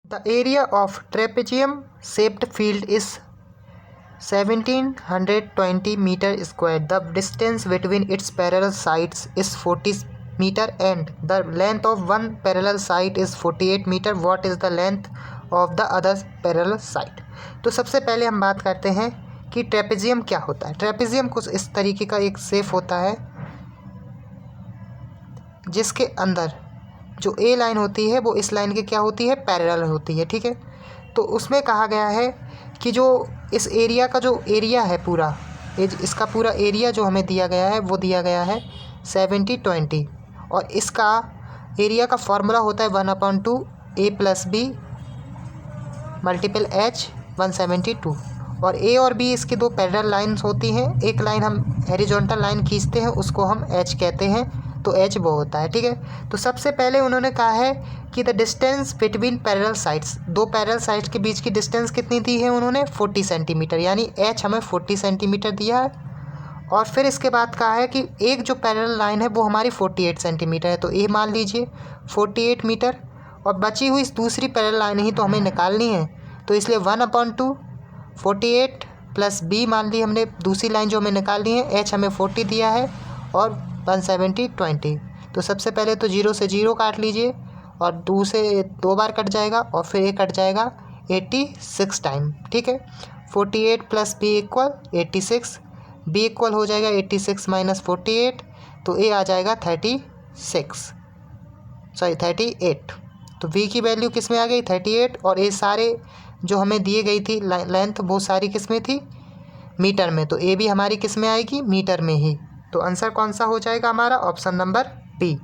The area of trapezium shaped field is 1720 meter square. The distance between its parallel sides is 40 meter and the length of one parallel side is 48 meter. What is the length of the other parallel side? तो सबसे पहले हम बात करते हैं कि trapezium क्या होता है। ट्रेपेजियम कुछ इस तरीके का एक शेप होता है जिसके अंदर जो ए लाइन होती है वो इस लाइन के क्या होती है, पैरेलल होती है। ठीक है, तो उसमें कहा गया है कि जो इस एरिया का जो एरिया है पूरा, इसका पूरा एरिया जो हमें दिया गया है वो दिया गया है 70-20 और इसका एरिया का फॉर्मूला होता है 1/2 a + b × h 172 और ए और बी इसकी दो पैरेलल लाइंस होती हैं। एक लाइन हम हॉरिजॉन्टल लाइन खींचते हैं उसको हम h कहते हैं, तो h वो होता है। ठीक है, तो सबसे पहले उन्होंने कहा है कि the distance between parallel sides, दो पैरेलल साइड्स के बीच की डिस्टेंस कितनी दी है उन्होंने, 40 सेंटीमीटर, यानी h हमें 40 सेंटीमीटर दिया है। और फिर इसके बाद कहा है कि एक जो पैरेलल लाइन है वो हमारी 48 सेंटीमीटर है, तो ये मान लीजिए 48 मीटर और बची हुई इस दूसरी पैरेलल लाइन ही तो हमें निकालनी है, तो इसलिए 1/2 48 + b मान ली हमने दूसरी लाइन जो हमें निकालनी है, h हमें 40 दिया है और 170-20। तो सबसे पहले तो 0 से 0 काट लीजिए और 2 से 2 बार कट जाएगा और फिर ये कट जाएगा 86 टाइम। ठीक है, 48 + b = 86, b इक्वल हो जाएगा 86 - 48, तो a आ जाएगा 38। तो v की वैल्यू किस में आ गई, 38, और ये सारे जो हमें दिए गई थी लेंथ वो सारी किस में थी, मीटर में, तो ए भी हमारी किस में आएगी, मीटर में ही। तो आंसर कौन सा हो जाएगा हमारा, ऑप्शन नंबर बी।